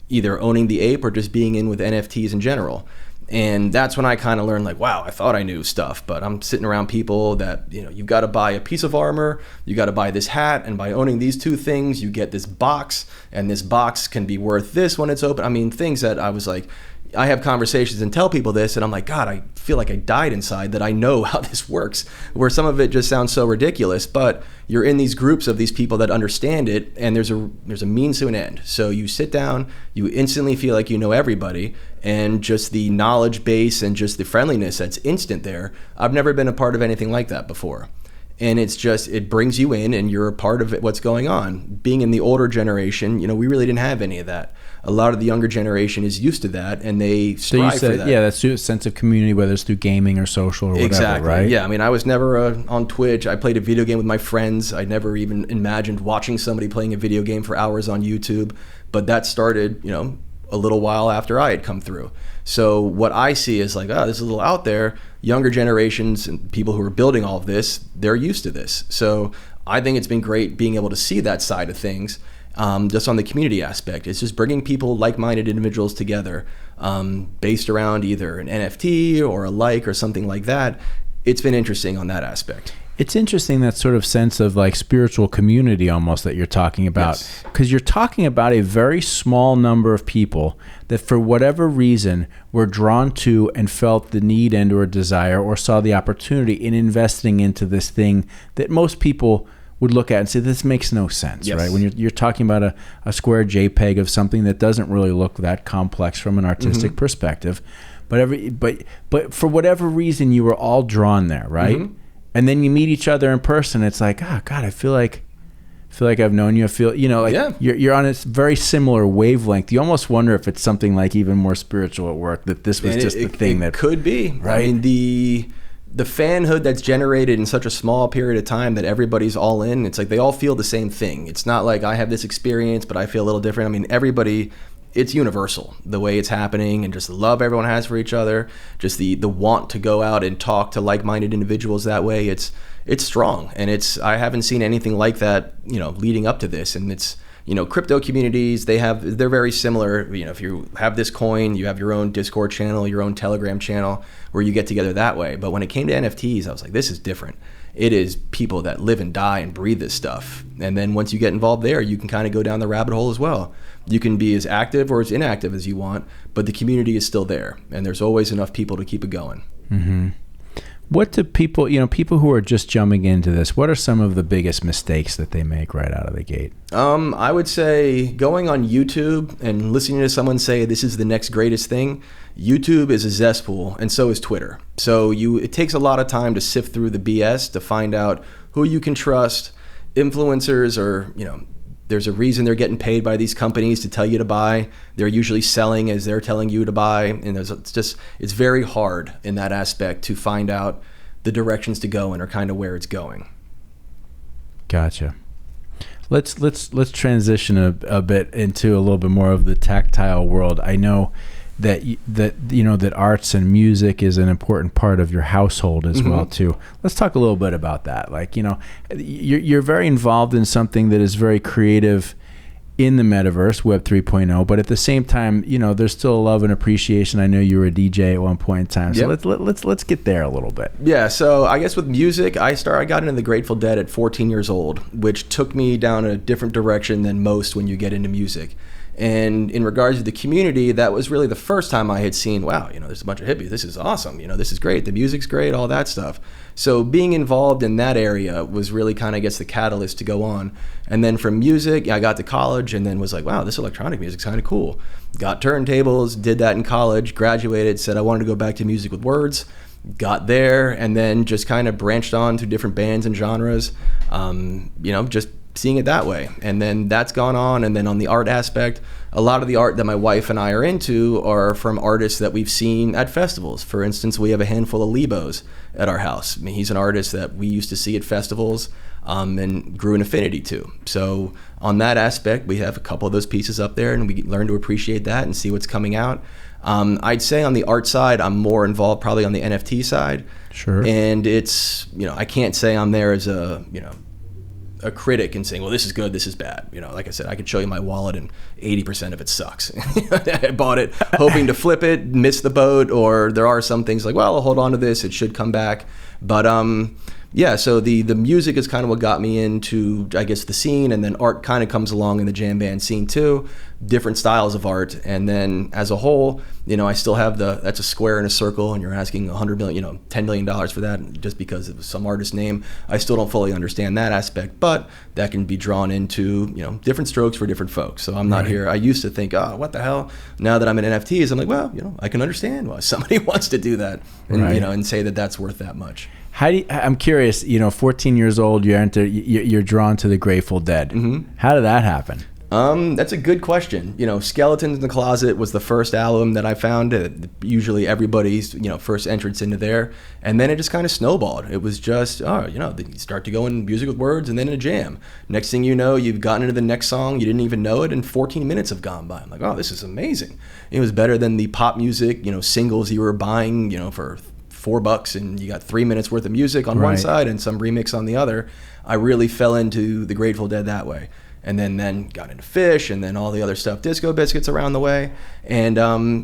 either owning the ape or just being in with NFTs in general. And that's when I kind of learned, like, wow, I thought I knew stuff, but I'm sitting around people that, you know, you've got to buy a piece of armor, you got to buy this hat, and by owning these two things, you get this box, and this box can be worth this when it's open. I mean, things that I was like, I have conversations and tell people this, and I'm like, God, I feel like I died inside that I know how this works, where some of it just sounds so ridiculous, but you're in these groups of these people that understand it, and there's a means to an end. So you sit down, you instantly feel like you know everybody, and just the knowledge base and just the friendliness that's instant there. I've never been a part of anything like that before. And it's just, it brings you in and you're a part of what's going on. Being in the older generation, we really didn't have any of that. A lot of the younger generation is used to that, and they strive for that. Yeah, that's a sense of community, whether it's through gaming or social or whatever, exactly. Right? Yeah, I mean, I was never on Twitch. I played a video game with my friends. I never even imagined watching somebody playing a video game for hours on YouTube. But that started, a little while after I had come through. So what I see is like, this is a little out there. Younger generations and people who are building all of this, they're used to this. So I think it's been great being able to see that side of things, just on the community aspect. It's just bringing people, like-minded individuals together, based around either an NFT or a like or something like that. It's been interesting on that aspect. It's interesting, that sort of sense of like spiritual community almost that you're talking about, because you're talking about a very small number of people that for whatever reason were drawn to and felt the need and or desire or saw the opportunity in investing into this thing that most people would look at and say, this makes no sense, right? When you're talking about a square JPEG of something that doesn't really look that complex from an artistic perspective, but for whatever reason you were all drawn there, right? And then you meet each other in person. It's like, oh God, I feel like I've known you. I feel, you're on a very similar wavelength. You almost wonder if it's something like even more spiritual at work, that this was just the thing that could be. Right? I mean, the fanhood that's generated in such a small period of time that everybody's all in. It's like they all feel the same thing. It's not like I have this experience, but I feel a little different. I mean, everybody. It's universal, the way it's happening, and just the love everyone has for each other, just the want to go out and talk to like-minded individuals that way. It's strong, and I haven't seen anything like that, leading up to this. And it's, crypto communities, they're very similar. If you have this coin, you have your own Discord channel, your own Telegram channel where you get together that way. But when it came to NFTs, I was like, this is different. It is people that live and die and breathe this stuff. And then once you get involved there, you can kind of go down the rabbit hole as well. You can be as active or as inactive as you want, but the community is still there, and there's always enough people to keep it going. Mm-hmm. What do people, people who are just jumping into this, what are some of the biggest mistakes that they make right out of the gate? I would say going on YouTube and listening to someone say this is the next greatest thing. YouTube is a cesspool, and so is Twitter. So it takes a lot of time to sift through the BS to find out who you can trust. Influencers are, there's a reason they're getting paid by these companies to tell you to buy. They're usually selling as they're telling you to buy. And it's very hard in that aspect to find out the directions to go in or kind of where it's going. Gotcha. Let's transition a bit into a little bit more of the tactile world. I know that arts and music is an important part of your household as well too. Let's talk a little bit about that. Like, you're very involved in something that is very creative in the metaverse, Web 3.0, but at the same time, there's still a love and appreciation. I know you were a DJ at one point in time, so let's get there a little bit. Yeah, so I guess with music, I got into the Grateful Dead at 14 years old, which took me down a different direction than most when you get into music. And in regards to the community, that was really the first time I had seen, wow, there's a bunch of hippies. This is awesome. This is great. The music's great, all that stuff. So being involved in that area was really kind of, I guess, the catalyst to go on. And then from music, I got to college and then was like, wow, this electronic music's kind of cool. Got turntables, did that in college, graduated, said I wanted to go back to music with words. Got there, and then just kind of branched on to different bands and genres, just seeing it that way. And then that's gone on. And then on the art aspect, a lot of the art that my wife and I are into are from artists that we've seen at festivals. For instance, we have a handful of Lebos at our house. I mean, he's an artist that we used to see at festivals and grew an affinity to. So on that aspect, we have a couple of those pieces up there, and we learn to appreciate that and see what's coming out. I'd say on the art side, I'm more involved probably on the NFT side. Sure. And it's, I can't say I'm there as a a critic and saying, well, this is good, this is bad. Like I said, I could show you my wallet and 80% of it sucks. I bought it hoping to flip it, miss the boat, or there are some things like, well, I'll hold on to this, it should come back. But so the music is kind of what got me into, I guess, the scene, and then art kind of comes along in the jam band scene too. different styles of art. And then as a whole, I still have that's a square in a circle, and you're asking $100 million, $10 million for that just because it was some artist's name. I still don't fully understand that aspect, but that can be drawn into, different strokes for different folks. So I'm not here. I used to think, oh, what the hell? Now that I'm in NFTs, I'm like, well, I can understand why somebody wants to do that and, and say that that's worth that much. I'm curious, 14 years old, you're drawn to the Grateful Dead. Mm-hmm. How did that happen? That's a good question. Skeletons in the Closet was the first album that I found. Usually everybody's, first entrance into there. And then it just kind of snowballed. It was just, you start to go in music with words and then in a jam. Next thing you know, you've gotten into the next song. You didn't even know it, and 14 minutes have gone by. I'm like, oh, this is amazing. It was better than the pop music, singles you were buying, for $4, and you got 3 minutes worth of music on one side and some remix on the other. I really fell into the Grateful Dead that way. And then got into Fish, and then all the other stuff, Disco Biscuits around the way. And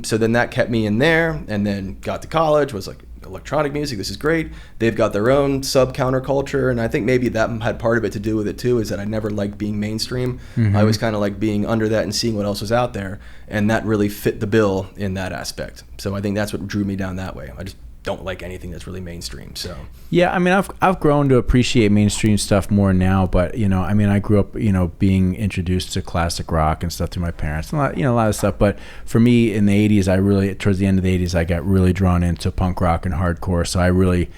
so then that kept me in there, and then got to college, was like, electronic music, this is great. They've got their own sub-counterculture, and I think maybe that had part of it to do with it too, is that I never liked being mainstream. Mm-hmm. I always kind of liked being under that and seeing what else was out there, and that really fit the bill in that aspect. So I think that's what drew me down that way. I just don't like anything that's really mainstream. So yeah, I mean, I've grown to appreciate mainstream stuff more now, but I grew up being introduced to classic rock and stuff through my parents, and a lot of stuff. But for me in the 80s, towards the end of the 80s, I got really drawn into punk rock and hardcore. So I really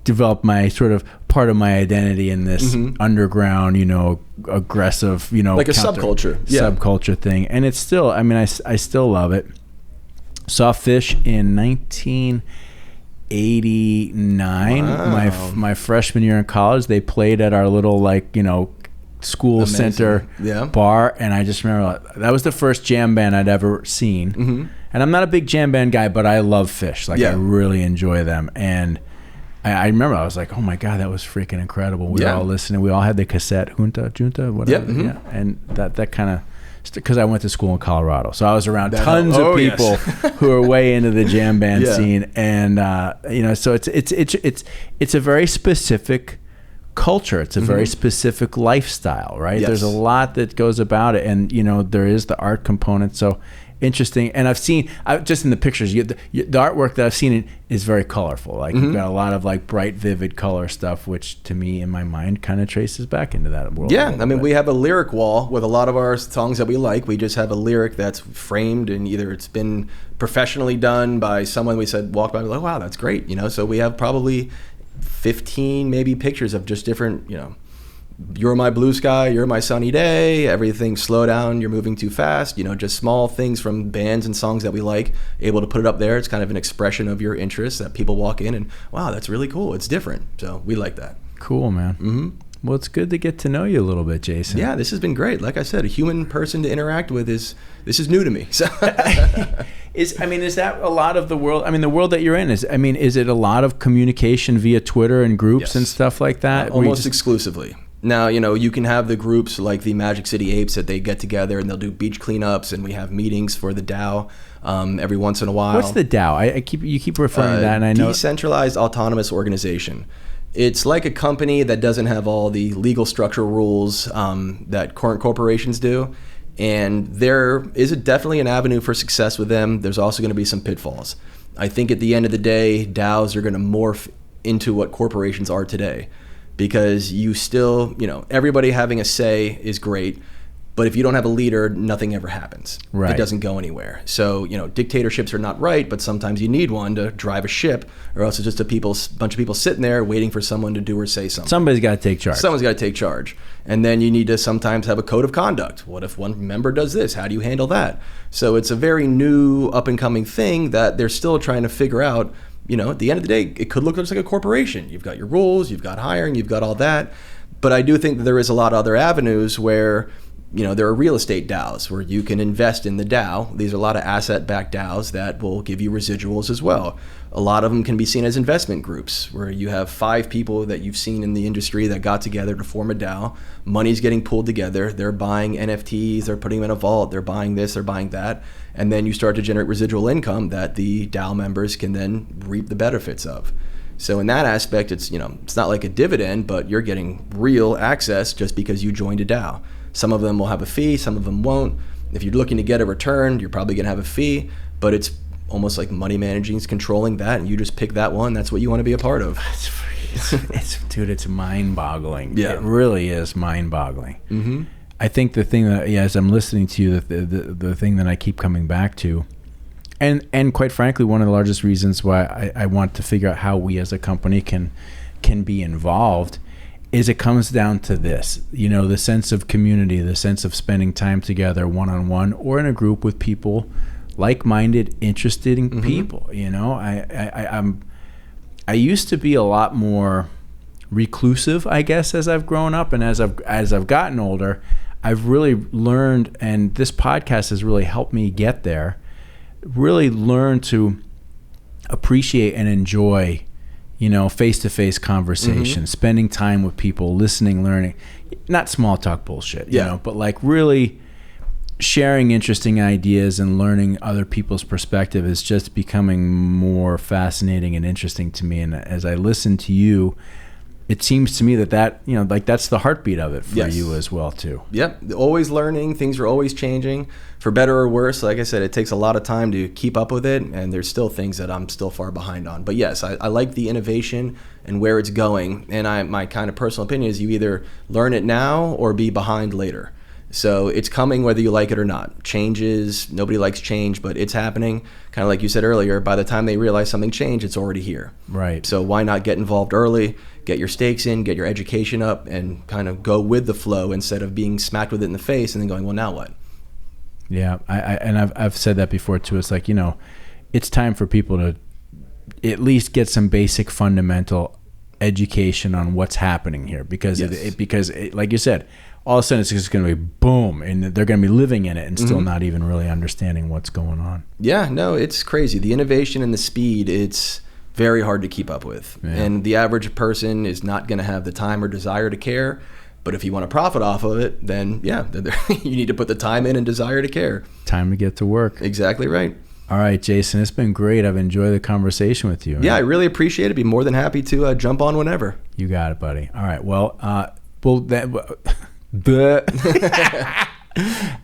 developed my sort of part of my identity in this underground, aggressive, like a subculture thing. And it's still, I still love it. Saw Fish in 1989. Wow. My freshman year in college, they played at our little school center bar, and I just remember that was the first jam band I'd ever seen. Mm-hmm. And I'm not a big jam band guy, but I love Fish. I really enjoy them. And I remember I was like, oh my God, that was freaking incredible. We were all listening. We all had the cassette, Junta, whatever. Yep. Mm-hmm. Yeah. And that kind of, because I went to school in Colorado, so I was around tons of people who are way into the jam band scene, and so it's a very specific culture. It's a very specific lifestyle, right? Yes. There's a lot that goes about it, and there is the art component. So interesting. And I've seen just in the pictures, the artwork that I've seen is very colorful. You've got a lot of bright, vivid color stuff, which to me, in my mind, kind of traces back into that world. Yeah, I mean, we have a lyric wall with a lot of our songs that we like. We just have a lyric that's framed, and either it's been professionally done by someone we said walk by, like, wow, that's great. So we have probably 15 maybe pictures of just different, you're my blue sky, you're my sunny day, everything slow down, you're moving too fast, just small things from bands and songs that we like, able to put it up there. It's kind of an expression of your interests that people walk in and, wow, that's really cool. It's different. So we like that. Cool, man. Mm-hmm. Well, it's good to get to know you a little bit, Jason. Yeah, this has been great. Like I said, a human person to interact with this is new to me. So is that a lot of the world? The world that you're in is it a lot of communication via Twitter and groups and stuff like that? Almost exclusively. Now, you can have the groups like the Magic City Apes that they get together and they'll do beach cleanups, and we have meetings for the DAO every once in a while. What's the DAO? You keep referring to that, and I know Decentralized Autonomous Organization. It's like a company that doesn't have all the legal structural rules that current corporations do, and there is definitely an avenue for success with them. There's also going to be some pitfalls. I think at the end of the day, DAOs are going to morph into what corporations are today. Because you still, everybody having a say is great, but if you don't have a leader, nothing ever happens. Right. It doesn't go anywhere. So, dictatorships are not right, but sometimes you need one to drive a ship, or else it's just a bunch of people sitting there waiting for someone to do or say something. Somebody's got to take charge. Someone's got to take charge. And then you need to sometimes have a code of conduct. What if one member does this? How do you handle that? So it's a very new, up-and-coming thing that they're still trying to figure out. At the end of the day, it could look just like a corporation. You've got your rules, you've got hiring, you've got all that. But I do think that there is a lot of other avenues where, there are real estate DAOs where you can invest in the DAO. These are a lot of asset-backed DAOs that will give you residuals as well. A lot of them can be seen as investment groups where you have 5 people that you've seen in the industry that got together to form a DAO. Money's getting pulled together. They're buying NFTs. They're putting them in a vault. They're buying this. They're buying that. And then you start to generate residual income that the DAO members can then reap the benefits of. So in that aspect, it's not like a dividend, but you're getting real access just because you joined a DAO. Some of them will have a fee, some of them won't. If you're looking to get a return, you're probably going to have a fee, but it's almost like money managing is controlling that, and you just pick that one. That's what you want to be a part of. Dude, it's mind-boggling. Yeah. It really is mind-boggling. Mm-hmm. I think the thing that, as I'm listening to you, the thing that I keep coming back to, and quite frankly, one of the largest reasons why I want to figure out how we as a company can be involved, is it comes down to this, the sense of community, the sense of spending time together one-on-one or in a group with people, like-minded, interested in people. I used to be a lot more reclusive, I guess, as I've grown up, and as I've gotten older, I've really learned, and this podcast has really helped me get there, really learn to appreciate and enjoy, face-to-face conversation, spending time with people, listening, learning, not small talk bullshit, but like really sharing interesting ideas and learning other people's perspective is just becoming more fascinating and interesting to me. And as I listen to you, it seems to me that that's the heartbeat of it for you as well too. Yep. Always learning. Things are always changing, for better or worse. Like I said, it takes a lot of time to keep up with it, and there's still things that I'm still far behind on. But yes, I like the innovation and where it's going. And my kind of personal opinion is you either learn it now or be behind later. So it's coming whether you like it or not. Changes, nobody likes change, but it's happening. Kind of like you said earlier, by the time they realize something changed, it's already here. Right. So why not get involved early, get your stakes in, get your education up, and kind of go with the flow instead of being smacked with it in the face and then going, well, now what? Yeah, I've said that before too. It's like, it's time for people to at least get some basic fundamental education on what's happening here, because like you said, all of a sudden it's just going to be boom, and they're going to be living in it and still not even really understanding what's going on. Yeah, no, it's crazy. The innovation and the speed, it's very hard to keep up with. Yeah. And the average person is not going to have the time or desire to care. But if you want to profit off of it, then you need to put the time in and desire to care. Time to get to work. Exactly right. All right, Jason, it's been great. I've enjoyed the conversation with you. Yeah, I really appreciate it. Be more than happy to jump on whenever. You got it, buddy. All right, well,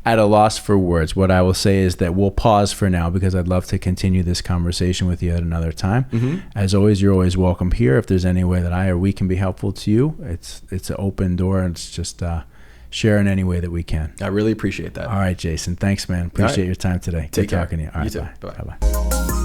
at a loss for words, what I will say is that we'll pause for now, because I'd love to continue this conversation with you at another time. As always, you're always welcome here. If there's any way that I or we can be helpful to you, it's an open door, and it's just share in any way that we can. I really appreciate that. All right, Jason. Thanks, man. Appreciate your time today. Take care. Talking to you. All right, you too. Bye. Bye.